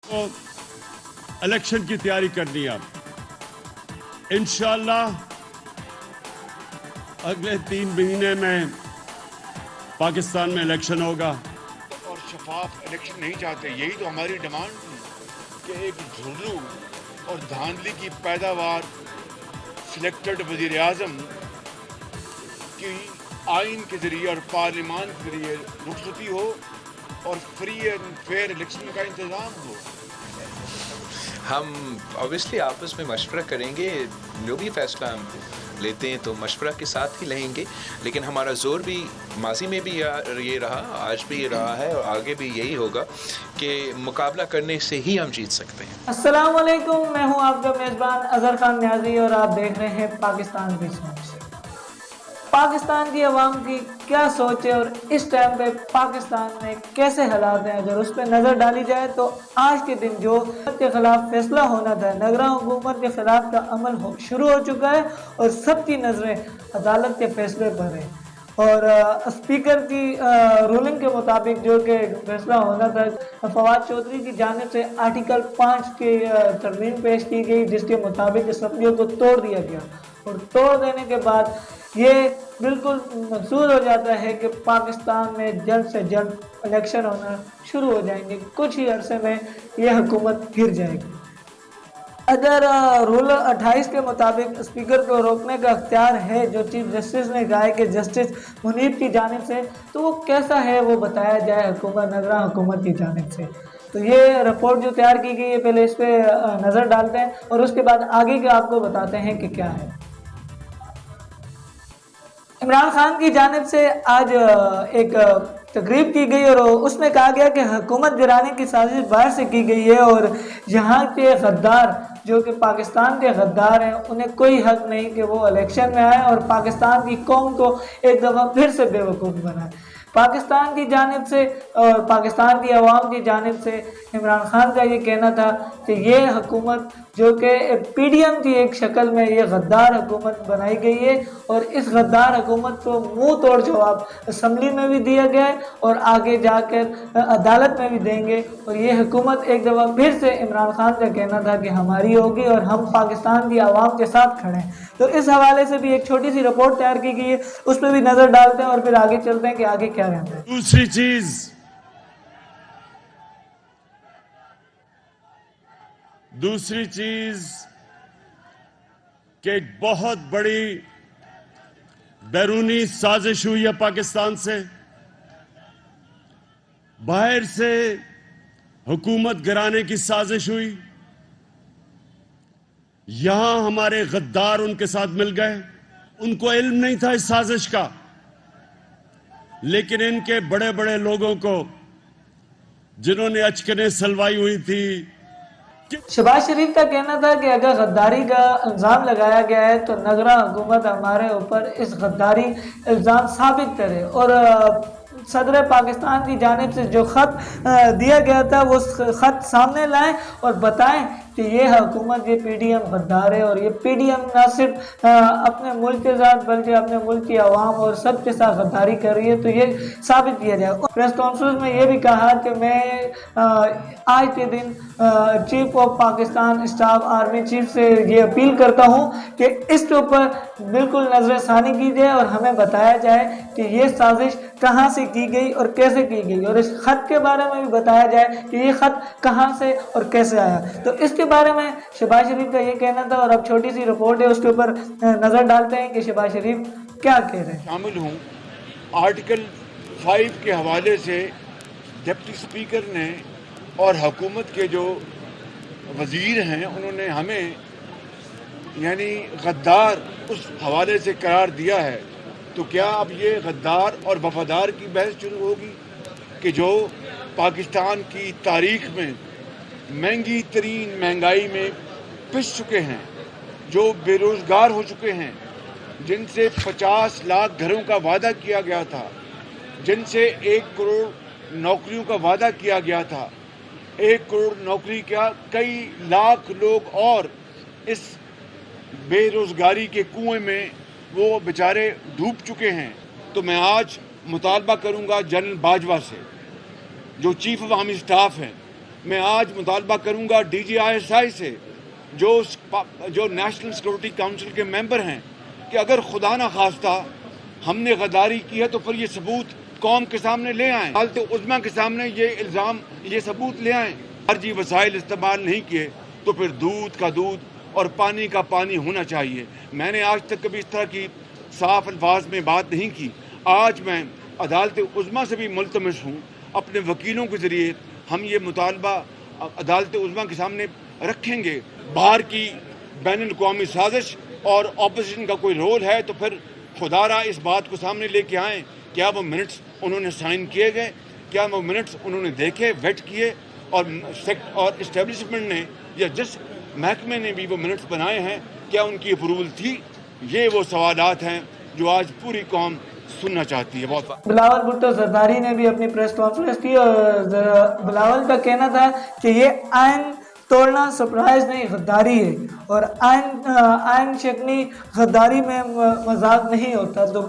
तो इलेक्शन की तैयारी करनी है। अब इंशाअल्लाह अगले 3 महीने में पाकिस्तान में इलेक्शन होगा और शफाफ इलेक्शन नहीं चाहते। यही तो हमारी डिमांड थी कि एक झुर्रू और धांधली की पैदावार सिलेक्टेड वज़ीर आज़म की आइन के ज़रिए और पार्लियामान के ज़रिए रुखसती हो और फ्री एंड फेयर इलेक्शन का इंतज़ाम हो। हम ऑब्वियसली आपस में मशवरा करेंगे, जो भी फैसला हम लेते हैं तो मशवरा के साथ ही लेंगे, लेकिन हमारा ज़ोर भी माजी में भी ये रहा, आज भी ये रहा है और आगे भी यही होगा कि मुकाबला करने से ही हम जीत सकते हैं। अस्सलाम वालेकुम, मैं हूं आपका मेज़बान अज़हर खान न्याज़ी और आप देख रहे हैं पाकिस्तान की सोच। पाकिस्तान की आवाम की क्या सोच है और इस टाइम पे पाकिस्तान में कैसे हालात हैं, अगर उस पर नज़र डाली जाए तो आज के दिन जो के खिलाफ फैसला होना था, निगरान हुकूमत के खिलाफ का अमल शुरू हो चुका है और सबकी नज़रें अदालत के फैसले पर है। और स्पीकर की रूलिंग के मुताबिक जो कि फैसला होना था, फवाद चौधरी की जानिब से आर्टिकल 5 की तरमीम पेश की गई, जिसके मुताबिक असम्बलियों को तोड़ दिया गया और तोड़ देने के बाद ये बिल्कुल महसूस हो जाता है कि पाकिस्तान में जल्द से जल्द इलेक्शन होना शुरू हो जाएंगे। कुछ ही अरसे में ये हुकूमत गिर जाएगी। अगर रूल 28 के मुताबिक स्पीकर को रोकने का अख्तियार है जो चीफ जस्टिस ने कहा है कि जस्टिस मुनीब की जानिब से, तो वो कैसा है वो बताया जाए हुकूमत, निगरान हुकूमत की जानिब से। तो ये रिपोर्ट जो तैयार की गई है, पहले इस पर नज़र डालते हैं और उसके बाद आगे का आपको बताते हैं कि क्या है। इमरान खान की जानिब से आज एक तकरीब की गई और उसमें कहा गया कि हुकूमत गिराने की साजिश बाहर से की गई है और यहाँ के गद्दार जो कि पाकिस्तान के गद्दार हैं, उन्हें कोई हक नहीं कि वो इलेक्शन में आए और पाकिस्तान की कौम को एक दफ़ा फिर से बेवकूफ़ बनाए। पाकिस्तान की जानिब से और पाकिस्तान की आवाम की जानिब से इमरान खान का ये कहना था कि ये हुकूमत जो कि PDM की एक शक्ल में ये गद्दार हुकूमत बनाई गई है और इस गद्दार हुकूमत को मुंह तोड़ जवाब असम्बली में भी दिया गया है और आगे जाकर अदालत में भी देंगे। और ये हुकूमत एक दफ़ा फिर से इमरान खान का कहना था कि हमारी होगी और हम पाकिस्तान की आवाम के साथ खड़े हैं। तो इस हवाले से भी एक छोटी सी रिपोर्ट तैयार की गई है, उस पर भी नज़र डालते हैं और फिर आगे चलते हैं कि आगे क्या रहता है। दूसरी चीज कि एक बहुत बड़ी बैरूनी साजिश हुई है पाकिस्तान से, बाहर से हुकूमत गिराने की साजिश हुई। यहां हमारे गद्दार उनके साथ मिल गए, उनको इल्म नहीं था इस साजिश का, लेकिन इनके बड़े बड़े लोगों को जिन्होंने अचकने सलवाई हुई थी। शहबाज शरीफ का कहना था कि अगर गद्दारी का इल्ज़ाम लगाया गया है तो निगरान हुकूमत हमारे ऊपर इस गद्दारी इल्ज़ाम साबित करे और सदर पाकिस्तान की जानिब से जो ख़त दिया गया था वो ख़त सामने लाएं और बताएं कि ये हुकूमत, ये PDM गद्दार है और ये PDM ना सिर्फ अपने मुल्क के साथ बल्कि अपने मुल्क की आवाम और सब के साथ गद्दारी कर रही है, तो ये साबित किया जाए। प्रेस कॉन्फ्रेंस में ये भी कहा कि मैं आज के दिन chief of Pakistan staff army chief से ये अपील करता हूँ कि इसके ऊपर बिल्कुल नज़रसानी की जाए और हमें बताया जाए कि ये साजिश कहाँ से की गई और कैसे की गई और इस खत के बारे में भी बताया जाए कि ये खत कहाँ से और कैसे आया। तो इसके बारे में शहबाज शरीफ का ये कहना था और अब छोटी सी रिपोर्ट है, उसके ऊपर नज़र डालते हैं कि शहबाज शरीफ क्या कह रहे हैं। शामिल हूँ आर्टिकल 5 के हवाले से डिप्टी स्पीकर ने और हुकूमत के जो वज़ीर हैं उन्होंने हमें यानी गद्दार उस हवाले से करार दिया है। तो क्या अब ये गद्दार और वफादार की बहस शुरू होगी कि जो पाकिस्तान की तारीख में महंगी तरीन महंगाई में पिस चुके हैं, जो बेरोज़गार हो चुके हैं, जिनसे 50 लाख घरों का वादा किया गया था, जिनसे 1 करोड़ नौकरियों का वादा किया गया था, 1 करोड़ नौकरी क्या कई लाख लोग और इस बेरोज़गारी के कुएं में वो बेचारे डूब चुके हैं। तो मैं आज मुतालबा करूंगा जनरल बाजवा से, जो चीफ ऑफ आर्मी स्टाफ हैं, میں آج مطالبہ کروں گا DGISI سے جو نیشنل سیکورٹی کونسل کے ممبر ہیں کہ اگر خدا نہ خواستہ ہم نے غداری کی ہے تو پھر یہ ثبوت قوم کے سامنے لے آئیں، عدالت عظمیٰ کے سامنے یہ ثبوت لے آئیں۔ خارجی وسائل استعمال نہیں کیے تو پھر دودھ کا دودھ اور پانی کا پانی ہونا چاہیے۔ میں نے آج تک کبھی اس طرح کی صاف الفاظ میں بات نہیں کی۔ آج میں عدالت عظمیٰ سے بھی ملتمس ہوں، اپنے وکیلوں کے ذریعے ہم یہ مطالبہ عدالت عظمیٰ کے سامنے رکھیں گے۔ باہر کی بین الاقوامی سازش اور اپوزیشن کا کوئی رول ہے تو پھر خدا را اس بات کو سامنے لے کے آئیں، کیا وہ منٹس انہوں نے سائن کیے گئے، کیا وہ منٹس انہوں نے دیکھے، ویٹ کیے، اور اسٹیبلشمنٹ نے یا جس محکمے نے بھی وہ منٹس بنائے ہیں کیا ان کی اپروول تھی؟ یہ وہ سوالات ہیں جو آج پوری قوم سننا چاہتی ہے۔ بہت بلاول بھٹو زرداری نے بھی اپنی پریس کانفرنس کی اور بلاول کا کہنا تھا کہ یہ آئین توڑنا سرپرائز نہیں، غداری ہے، اور آئین شکنی غداری میں مذاق نہیں ہوتا۔ تو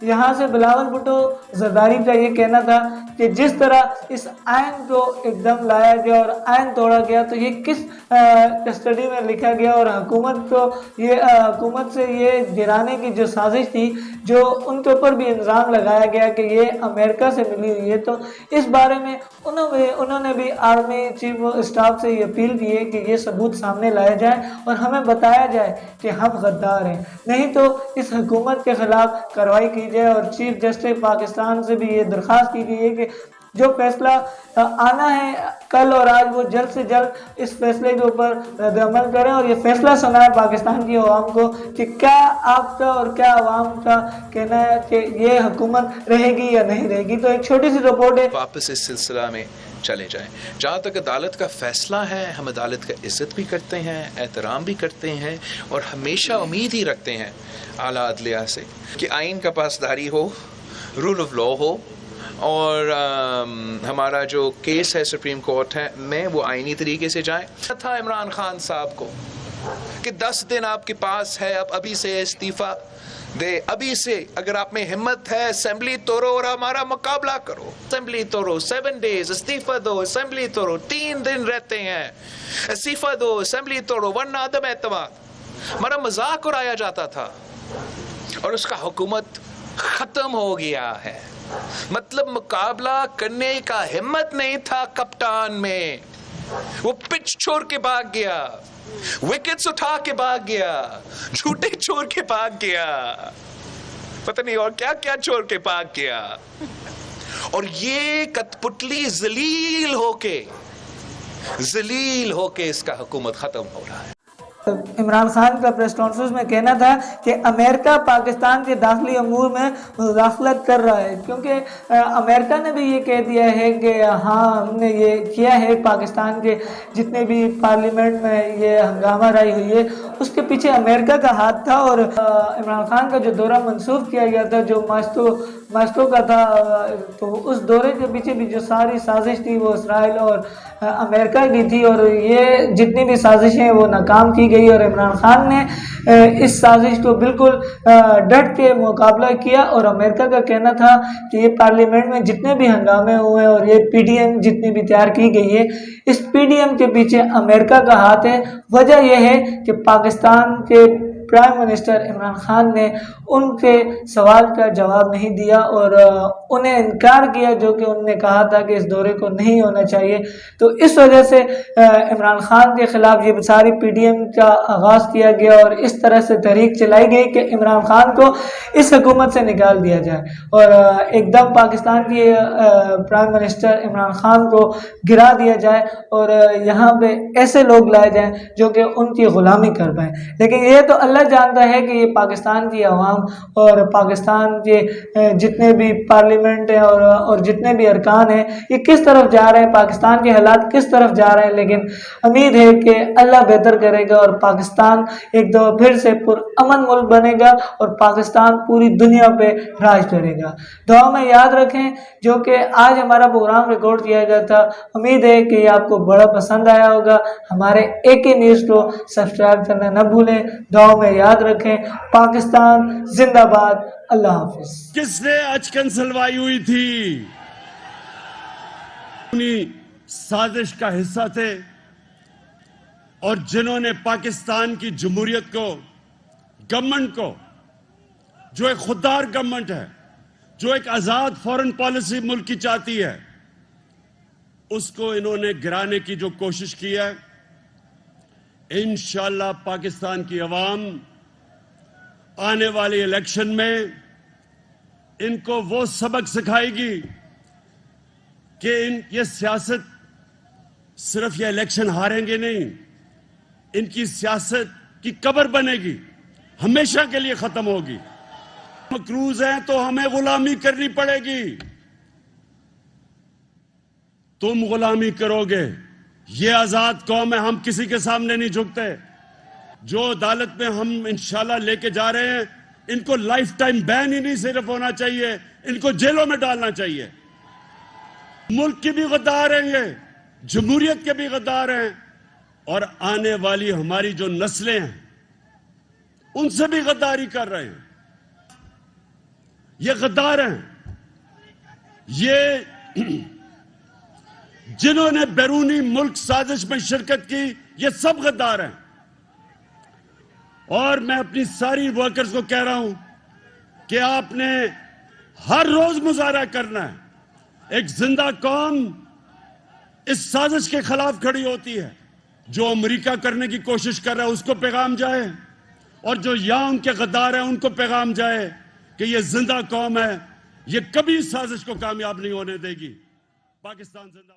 یہاں سے بلاول بھٹو زرداری کا یہ کہنا تھا کہ جس طرح اس آئین کو ایک دم لایا گیا اور آئین توڑا گیا تو یہ کس کسٹڈی میں لکھا گیا، اور حکومت سے یہ گرانے کی جو سازش تھی، جو ان کے اوپر بھی الزام لگایا گیا کہ یہ امریکہ سے ملی ہوئی ہے، تو اس بارے میں انہوں نے بھی آرمی چیف اسٹاف سے یہ اپیل کی ہے کہ یہ ثبوت سامنے لایا جائے اور ہمیں بتایا جائے کہ ہم غدار ہیں، نہیں تو اس حکومت کے خلاف کارروائی کی جائے۔ اور چیف جسٹس پاکستان سے بھی یہ درخواست کی گئی ہے کہ جو فیصلہ آنا ہے کل اور آج، وہ جلد سے جلد اس فیصلے کے اوپر رد عمل کریں اور یہ فیصلہ سنائے پاکستان کی عوام کو کہ کیا آپ کا اور کیا عوام کا کہنا ہے کہ یہ حکومت رہے گی یا نہیں رہے گی۔ تو ایک چھوٹی سی رپورٹ ہے۔ واپس اس سلسلہ میں چلے جائیں۔ جہاں تک عدالت کا فیصلہ ہے، ہم عدالت کا عزت بھی کرتے ہیں، احترام بھی کرتے ہیں، اور ہمیشہ امید ہی رکھتے ہیں اعلیٰ عدلیہ سے کہ آئین کا پاسداری ہو، رول آف لا ہو، اور ہمارا جو کیس ہے سپریم کورٹ ہے میں وہ آئینی طریقے سے جائیں۔ تھا عمران خان صاحب کو کہ 10 دن آپ کے پاس ہے، اب ابھی سے استعفیٰ دے، ابھی سے اگر آپ میں ہمت ہے اسمبلی توڑو اور ہمارا مقابلہ کرو، اسمبلی توڑو، 7 days استعفیٰ دو، اسمبلی توڑو، 3 دن رہتے ہیں، استعفیٰ دو، اسمبلی توڑو، ورنہ عدم اعتماد۔ ہمارا مذاق اڑایا جاتا تھا اور اس کا حکومت ختم ہو گیا ہے۔ مطلب مقابلہ کرنے کا ہمت نہیں تھا کپتان میں، وہ پچ چھوڑ کے بھاگ گیا، وکٹس اٹھا کے بھاگ گیا، جھوٹے چھوڑ کے بھاگ گیا، پتہ نہیں اور کیا کیا چھوڑ کے بھاگ گیا، اور یہ کت پتلی ذلیل ہو کے اس کا حکومت ختم ہو رہا ہے۔ عمران خان کا پریس کانفرنس میں کہنا تھا کہ امریکہ پاکستان کے داخلی امور میں مداخلت کر رہا ہے، کیونکہ امریکہ نے بھی یہ کہہ دیا ہے کہ ہاں ہم نے یہ کیا ہے، پاکستان کے جتنے بھی پارلیمنٹ میں یہ ہنگامہ رائی ہوئی ہے اس کے پیچھے امریکہ کا ہاتھ تھا۔ اور عمران خان کا جو دورہ منسوخ کیا گیا تھا جو ماسکو کا تھا، تو اس دورے کے پیچھے بھی جو ساری سازش تھی وہ اسرائیل اور امریکہ کی تھی، اور یہ جتنی بھی سازشیں وہ ناکام کی گئی، اور عمران خان نے اس سازش کو بالکل ڈٹ کے مقابلہ کیا۔ اور امریکہ کا کہنا تھا کہ یہ پارلیمنٹ میں جتنے بھی ہنگامے ہوئے اور یہ پی ڈی ایم جتنی بھی تیار کی گئی ہے، اس پی ڈی ایم کے پیچھے امریکہ کا ہاتھ ہے۔ وجہ یہ ہے کہ پاکستان کے پرائم منسٹر عمران خان نے ان کے سوال کا جواب نہیں دیا اور انہیں انکار کیا، جو کہ انہوں نے کہا تھا کہ اس دورے کو نہیں ہونا چاہیے۔ تو اس وجہ سے عمران خان کے خلاف یہ ساری پی ڈی ایم کا آغاز کیا گیا اور اس طرح سے تحریک چلائی گئی کہ عمران خان کو اس حکومت سے نکال دیا جائے اور ایک دم پاکستان کی پرائم منسٹر عمران خان کو گرا دیا جائے اور یہاں پہ ایسے لوگ لائے جائیں جو کہ ان کی غلامی کر پائیں۔ لیکن یہ تو اللہ جانتا ہے کہ یہ پاکستان کی عوام اور پاکستان کے جتنے بھی پارلیمنٹ ہیں اور جتنے بھی ارکان ہیں یہ کس طرف جا رہے ہیں، پاکستان کے حالات کس طرف جا رہے ہیں، لیکن امید ہے کہ اللہ بہتر کرے گا اور پاکستان ایک دفعہ پھر سے پرامن ملک بنے گا اور پاکستان پوری دنیا پہ راج کرے گا۔ دعا میں یاد رکھیں جو کہ آج ہمارا پروگرام ریکارڈ کیا گیا تھا، امید ہے کہ یہ آپ کو بڑا پسند آیا ہوگا۔ ہمارے AK نیوز کو سبسکرائب کرنا نہ بھولیں، دعا میں یاد رکھیں۔ پاکستان زندہ باد، اللہ حافظ۔ کس نے اچکن سلوائی ہوئی تھی؟ साजिश का हिस्सा थे और जिन्होंने पाकिस्तान की जमहूरियत को, गवर्नमेंट को, जो एक खुददार गवर्नमेंट है, जो एक आजाद फॉरेन पॉलिसी मुल्क की चाहती है, उसको इन्होंने गिराने की जो कोशिश की है, इंशाअल्लाह पाकिस्तान की अवाम आने वाले इलेक्शन में इनको वो सबक सिखाएगी कि ये सियासत सिर्फ ये इलेक्शन हारेंगे नहीं, इनकी सियासत की कब्र बनेगी, हमेशा के लिए खत्म होगी। मकरूज हैं तो हमें गुलामी करनी पड़ेगी। तुम गुलामी करोगे, ये आजाद कौम है, हम किसी के सामने नहीं झुकते। जो अदालत में हम इंशाल्लाह लेके जा रहे हैं, इनको लाइफ टाइम बैन ही नहीं सिर्फ होना चाहिए, इनको जेलों में डालना चाहिए। मुल्क के भी गद्दार हैं ये, जमहूरियत के भी गद्दार हैं, और आने वाली हमारी जो नस्लें हैं उनसे भी गद्दारी कर रहे हैं। ये गद्दार हैं, ये जिन्होंने बैरूनी मुल्क साजिश में शिरकत की, ये सब गद्दार हैं। और मैं अपनी सारी वर्कर्स को कह रहा हूं कि आपने हर रोज मुजाहरा करना है। एक जिंदा कौम इस साजिश के खिलाफ खड़ी होती है। जो अमेरिका करने की कोशिश कर रहा है उसको पैगाम जाए, और जो यहां उनके गद्दार हैं उनको पैगाम जाए कि ये जिंदा कौम है, ये कभी इस साजिश को कामयाब नहीं होने देगी। पाकिस्तान जिंदा।